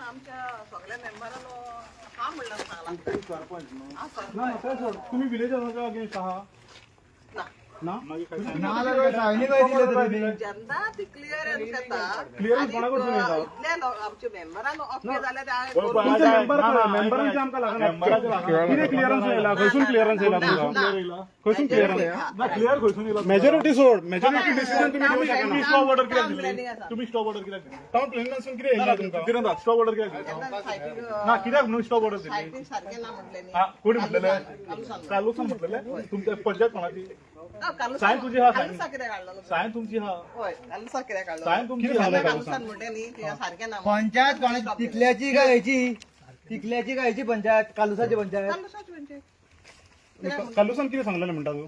आमच्या सगळ्या मेंबरांनो हा म्हणलं सांगला तुम्ही विलेज अगेन्स्ट आहात ना जेन्ना ती क्लिअरन्स येता क्लिअरन्स कोणाकडसून येता इतल्या आमच्या मेंबरांनो ओके जाल्यार तुमचे मेंबरांचे आमकां लागना कितें क्लिअरन्स येयला खंयसून क्लिअरन्स येयला तुमकां खंयसून क्लिअरन्स ना क्लिअर खंयसून येयला मेजॉरिटी सोड मेजॉरिटी डिसिजन तुम्ही स्टॉप ऑर्डर कित्याक दिली तुम्ही स्टॉप ऑर्डर कित्याक दिली टाउन प्लॅनासून कितें येयला तुमकां कितें स्टॉप ऑर्डर कित्याक दिली ना कित्याक न्हू स्टॉप ऑर्डर दिली सारखे ना म्हटले हा कोणी म्हटलेले कालूसान म्हटलेले तुमच्या पंचायत कोणाची सायन तुझी हा सायन तुमची हा सायन तुमची पंचायत कोणाची तिकल्याची का ह्याची पंचायत कालुसाची पंचायत कालूसान कितें सांगलेलें म्हणटा तूं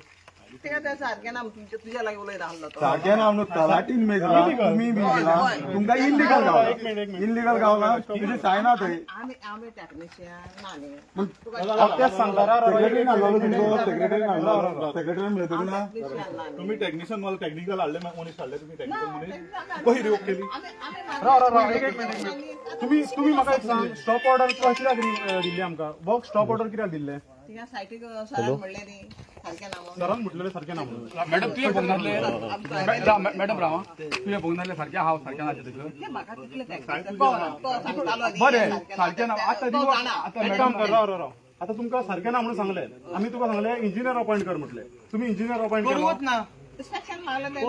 सारखे ना तुझ्या लागीं उलयता आसलो तो सारखे नाव न्हू तलाटीन मेजला तुम्ही मेजला तुमकां इल्लीगल गावला इल्लीगल गावला तुझी सायना थंय आमी टॅक्निशियन नानी तेच सांगला सेक्रेटरी हाडलो तुमचो सेक्रेटरी हाडलो सेक्रेटरी मेळटली ना तुम्ही टेक्निशियन मला टेक्निकल हाडले मनीस हाडले तुम्ही टेक्निकल मनीस कशी रिवोक केली एक मिनिट तुम्ही म्हाका एक सांग स्टॉप ऑर्डर कित्याक दिल्ली आमकां वर्क स्टॉप ऑर्डर कित्याक दिल्ले तिका सायटीक सरान म्हणले न्ही सारखे नांव सरान म्हटलेले सारखे ना मॅडम तुझे बघणारले मॅडम राव तुझे बघणारले सारखे हांव सारखे ना तुका म्हाका तितले सांगतालो बरें सारखे ना आता मॅडम राव आता तुमकां सारखे ना म्हणून सांगले आम्ही तुका सांगले इंजिनियर अपॉइंट कर म्हटले तुम्ही इंजिनियर अपॉइंट केलो ना इन्स्पेक्शन मागले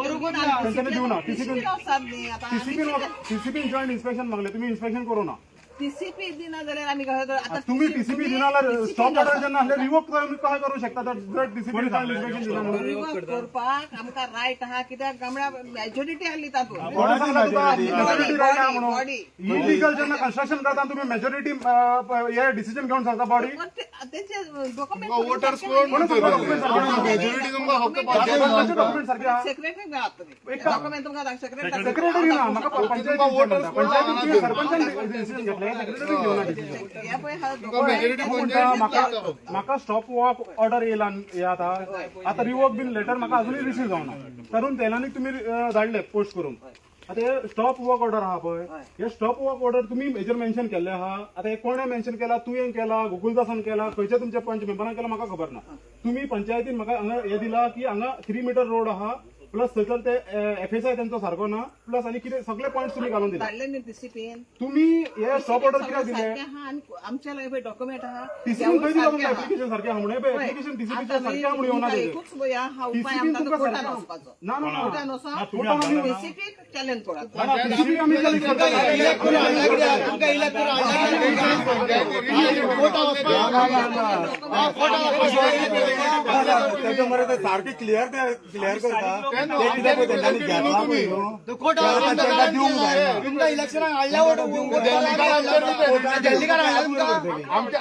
तेंच्यानी दिवना टीसीपी टीसीपी जॉईंट इन्स्पेक्शन मागले तुम्ही इन्स्पेक्शन करू ना टीसीपी दिना जाल्यार आमी आता तुम्ही टीसीपी दिना स्टॉप ऑर्डर जेन्ना आसले रिवोक कशें करू शकता जर टीसीपी जॉईंट इन्स्पेक्शन दिना म्हणून रिवर्स करपाक आमकां रायट आहा कित्याक गामड्या मेजॉरिटी आसली तातूंत कोणी सांगला तुका मेजॉरिटी रायट आहा म्हणून इलिगल जेन्ना कन्स्ट्रक्शन करता तुम्ही मेजॉरिटी हे डिसिजन घेवन सांगता बॉडी तेंचे डॉक्युमेंट मेजॉरिटी तुमकां फक्त डॉक्युमेंट सारखे आहा सेक्रेटरी मेळात तुम्ही डॉक्युमेंट तुमकां सेक्रेटरी सेक्रेटरी ना म्हाका पंचायतीन सरपंचान डिसिजन घेतले सेक्रेटरी घेवना डिसिजन हे पळय हा म्हाका स्टॉप वॉक ऑर्डर येयला हे आता रिवोक बीन लेटर म्हाका अजूनही रिसीव जावना तरुण तेलांनी तुम्ही धाडले पोस्ट करून आता हे स्टॉप वॉक ऑर्डर आहा पळय हे स्टॉप वॉक ऑर्डर तुम्ही मेजर मेन्शन केल्ले आहा आता हे कोणे मेन्शन केला तुवें केला गोकुलदासान केला खंयच्या तुमच्या पंच मेंबरान केला म्हाका खबर ना तुम्ही पंचायतीन म्हाका हांगा हे दिला की हांगा 3 मीटर रोड आहा प्लस थंयसर ते FSI त्यांचो सारको ना प्लस आनी कितें सगळे पॉयंट तुम्ही घालून दिला धाडले न्ही टीसीपीन तुम्ही हे स्टॉप ऑर्डर कित्याक दिले आमच्या लागीं डॉक्युमेंट आहा टीसीपी खंय दिला तुमकां एप्लिकेशन सारकें आहा म्हणून एप्लिकेशन टीसीपीचे सारकें आहा म्हणून येवना तेजेर एकूच पळय हा उपाय आमकां कोर्टान वचपाचो ना ना ना कोर्टान वचून टीसीपी चॅलेंज करात टीसीपी आम्ही चॅलेंज करता त्याच्यामुळे ते सारखे क्लिअर करता तुमकां इलेक्शनाक हाडल्या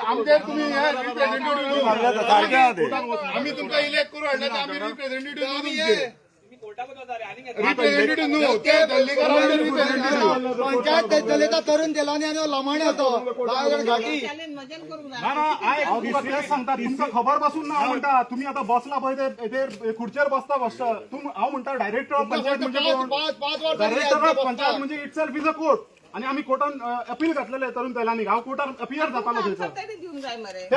आमचे तुम्ही रिप्रेझेंटेटिव्ह आम्ही तुमकां इलेक्ट करू हाडले आम्ही रिप्रेझेंटेटिव्ह रिप्रेझेंटेटिव्ह न्हू ते दिल्लीकरांचे रिप्रेझेंटेटिव्ह पंचायत चलयता तरुण तेलांनी आनी लमाणे होतो घाटी चॅलेंज मजन करूंक ना ना हांव तुमकां तेच सांगता तुमकां खबर पासून ना हांव म्हणटा तुम्ही आता बसला पळय ते खुर्चेर बसता हांव म्हणटा डायरेक्टर ऑफ पंचायत म्हणजे डायरेक्टर ऑफ पंचायत म्हणजे इटसेल्फ इज अ कोर्ट आणि आम्ही कोर्टान अपील घातलेले तरुण तेलांनी हांव कोर्टान अपियर जातालो थंयसर दिवंक जाय मरे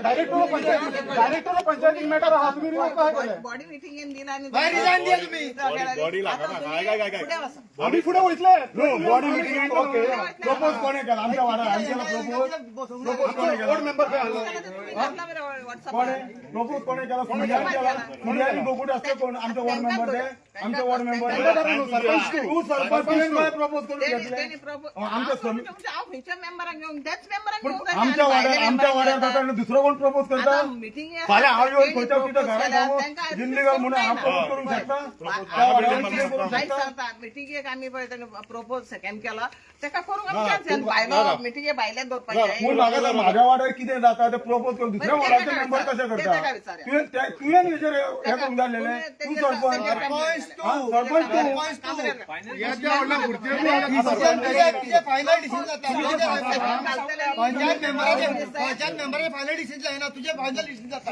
डायरेक्टर ऑफ पंचायतीन मॅटर आहा तुम्ही रिवोक कशें केले बॉडी मिटिंगेन दिला आनी आम्ही फुडें वयतले बॉडी मिटिंग ओके प्रपोज कोणे केला आमच्या वाड्यार प्रपोज कोणे केला बोर्ड मेंबर काय कोणे प्रपोज कोणे केला फुडल्यानी बोगुडी असते कोण आमचे वॉर्ड मेंबर ते आमचे वॉर्ड मेंबर सरपंच तू सरपंच प्रपोज करून घेतले आमच्या वाड्यात आता दुसरं कोण प्रपोज करता फाल्यां हांव येवन खंयच्या तिथं घरात जिल्लीगल म्हणून हांव प्रपोज करूंक शकता मिटिंगेक आमी पळय प्रपोज सेकंड केला तेका करूंक भायलो मिटिंगे भायले पूण म्हाका म्हाज्या वाड्यार कितें जाता ते प्रपोज करून दुसऱ्या वाड्याचे मेंबर कशें करता तुवें विचार हे करूंक जाय तूं सरपंच फायनल डिसिजन पंचायत मेंबराचे फायनल डिसिजन आहे ना तुझे फायनल डिसिजन जाता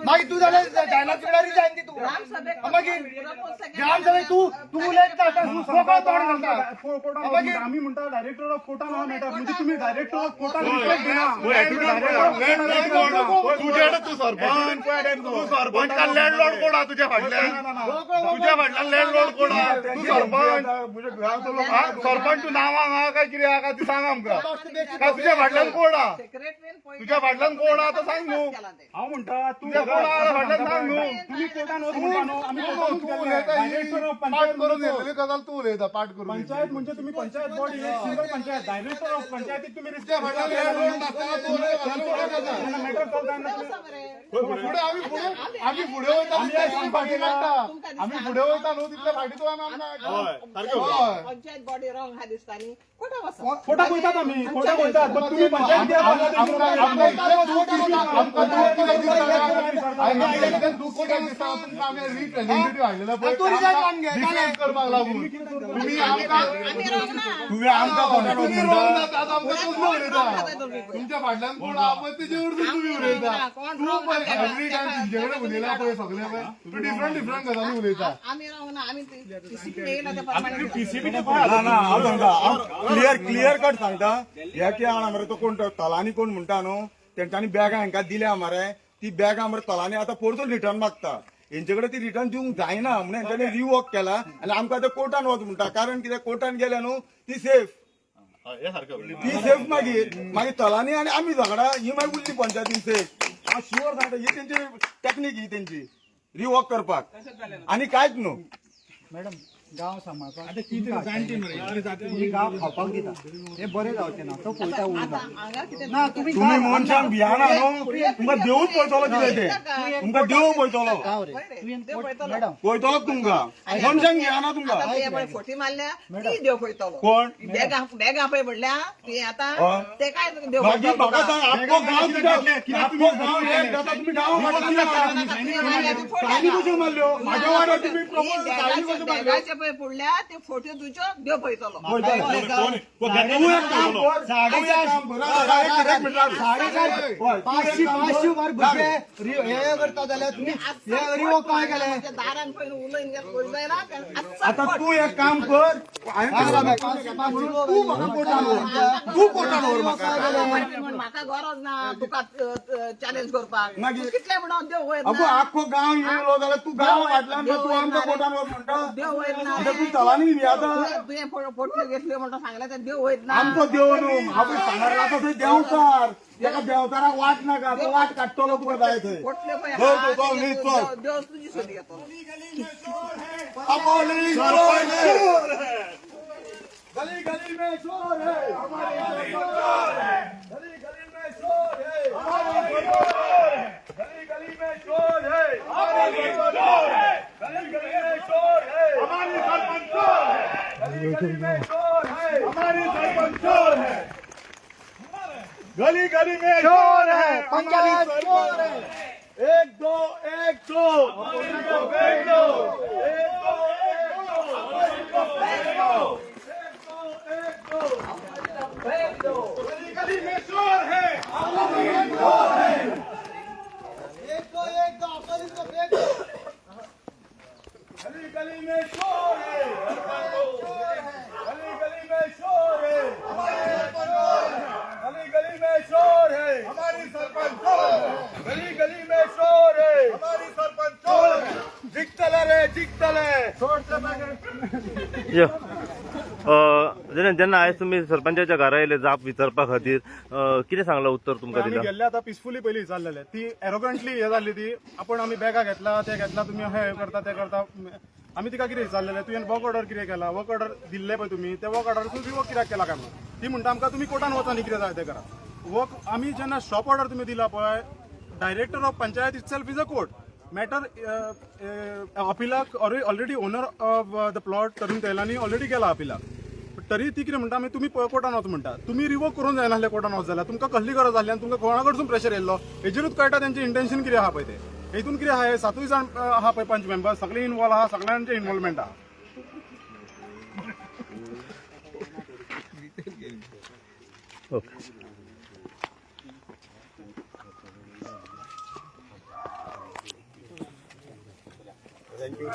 मागीर तू जाल्यार डायलॉग तुला रिजायन दी तू मागीर ग्रामसभेक तू उलयता लोकांक तोंड घालता आम्ही म्हणता डायरेक्टर ऑफ कोटा नाव मेळटा म्हणजे तुम्ही डायरेक्टर ऑफ कोटा तू सरपंच का लँडलॉर्ड कोण हा तुझ्या फाटल्यान लँडलॉर्ड कोण हा तू सरपंच तू नांव हा काय कितें हा ती सांग आमकां काय तुझ्या फाटल्यान कोण हा तुझ्या फाटल्यान कोण हा तो सांग न्हू हांव म्हणटा तू तुझ्या कोण हा फाटल्यान सांग न्हू तुम्ही कोर्टान वच म्हणटा न्हू आम्ही डायरेक्टर ऑफ पाठ पंचायत करून घेतलेली गजाल तू उलयता पाठ करून पंचायत म्हणजे तुम्ही पंचायत बॉडी एक सिंगल पंचायत डायरेक्टर ऑफ पंचायतीक तुम्ही तुझ्या फाटल्यान लँडलॉर्ड नासतना तू उलयता मॅटर चलता फुडें आमी फुडें वयता आमी फाटी लागता आमी फुडें वयता न्हू तितल्या फाटी तू पंचायत बॉडी रॉंग हा दिसतानी कोटा वसा कोर्टाक वयतात आमी कोर्टाक वयतात पण तुम्ही पंचायत करपाक लागून तुम्ही आमकां तुमच्या फाटल्यान कोण आपत्तीचे उर्दू तुम्ही उलयता एवरी टायम तुमचे कडेन उलयला पळय सगळे पळय तुम्ही डिफरंट गजाली उलयता आम्ही राव ना आम्ही टीसीपी येयला त्या प्रमाणे क्लियर कट सांगता हे की हांगा मरे तो कोण तलांनी कोण म्हणटा न्हू तेंच्यांनी बॅगां हांकां दिल्या मरे ती बॅगां मरे तलांनी आतां परतून रिटर्न मागता हेंचे कडेन ती रिटर्न दिवंक जायना म्हणून हेंच्यांनी रिवॉक केला आनी आमकां आतां कोर्टान वच म्हणटा कारण कितें कोर्टान गेल्या न्हू ती सेफ मागीर तलांनी आनी आमी झगडा ही मागीर उरली पंचायतीन सेफ हांव शुअर सांगता ही तेंची टॅक्नीक ही तेंची रिवॉक करपाक आनी कांयच न्हू मॅडम गांव सांबाळपाक आतां कितें जाणटी गांव खावपाक दिता हे बरें जावचें ना तो पयता उरता हांगा कितें ना तुमी तुम्ही मनशांक भियाना न्हू तुमकां देवूच पळयतलो कितें ते तुमकां देव पळयतलो मॅडम पळयतलो तुमकां मनशांक भियाना तुमकां आता हे पळय फोटी मारल्या ती देव पळयतलो कोण बॅगा पळय म्हणल्या ती आता ते काय देव मागीर पळयतलो म्हाका सांग आख्खो गांव कित्याक आख्खो गांव एक जाता तुमी गांव वाडा कित्याक सायनी कश्यो मारल्यो म्हाज्या वाड्यार तुमी प्रपोज सायनी कश्यो मारल्यो बॅगाचे पळय पडल्या ते फोटो तुज्यो देव पळयतलो तूं एक काम कर पांचशी मार भुरगे हे करता जाल्यार तुमी हे रिवॉक काय केले दारान पळय उलयन गेल कोण जायना आता तू एक काम कर तू म्हाका कोर्टान व्हर तू कोर्टान व्हर म्हाका म्हाका गरज ना तुका चॅलेंज करपाक मागीर कितले म्हणून देव वयर अगो आख्खो गांव येयलो जाल्यार तू गांव फाटल्यान तू आमकां कोर्टान व्हर म्हणटा देव वयर ना तू तलांनी भियाता तुवें फोटो घेतले म्हणटा सांगले ते देव वयर ना आमचो देव न्हू हांव सांगणार आतां थंय देंवकार एका देंवकाराक वाट नाका तो वाट काडटलो तुका जाय थंय फोटले पळय चल तूं चल न्ही चल देव तुजी सोदी येतलो गली गली में चोर है हमारे चोर है गली गली में चोर है हमारे चोर है गली गली में चोर है हमारे चोर है गली गली में चोर है हमारे सरपंच चोर है गली गली में चोर है हमारे सरपंच चोर है गली गली में चोर है पंचायत चोर है एक दो एक दो एक दो एक दो एक दो गली गली में चोर है एक दो अपनी तो फेंक दो गली गली में चोर है गली गली में चोर है गली गली में चोर है हमारी सरपंच चोर है गली गली में चोर है हमारी सरपंच चोर है जिंकतले रे जिंकतले जेन्ना आयज तुमी सरपंचाच्या घरा येयले जाप विचारपा खातीर कितें सांगला उत्तर तुमकां आम्ही दिला गेल्ले आता पिसफुली पहिली चाललेले ती एरोगंटली हे जाल्ली ती आपण आम्ही बॅगा घेतला ते घेतला तुम्ही हे करता ते करता आम्ही तिका कितें विचारलेले तुवें वर्क ऑर्डर कितें केला वर्क ऑर्डर दिल्ले पळय तुमी ते वर्क ऑर्डर रिवॉक कित्याक केला काय म्हणून ती म्हणटा आमकां तुमी कोर्टान वचा न्ही कितें जाय तें करा वर्क आमी जेन्ना स्टॉप ऑर्डर तुमी दिला पळय director of panchayat itself is a court matter अपिलाक already owner of the plot Tarun तेलांनी ऑलरेडी गेला अपिलाक तरी ती कितें म्हणटा तुमी कोर्टान वच म्हणटा तुमी रिवोक करून जायना कोर्टान वच जाल्यार तुमकां कसली गरज आसली आनी तुमकां कोणा कडसून प्रेशर येयल्लो हेजेरूच कळटा तेंचें इंटेन्शन कितें आहा पळय तें हेतून कितें आहा 7 जाण आहा पळय पंच मेंबर सगळे इन्वॉल्व आहा सगळ्यांचे इन्वॉल्वमेंट आहा ओके थँक्यू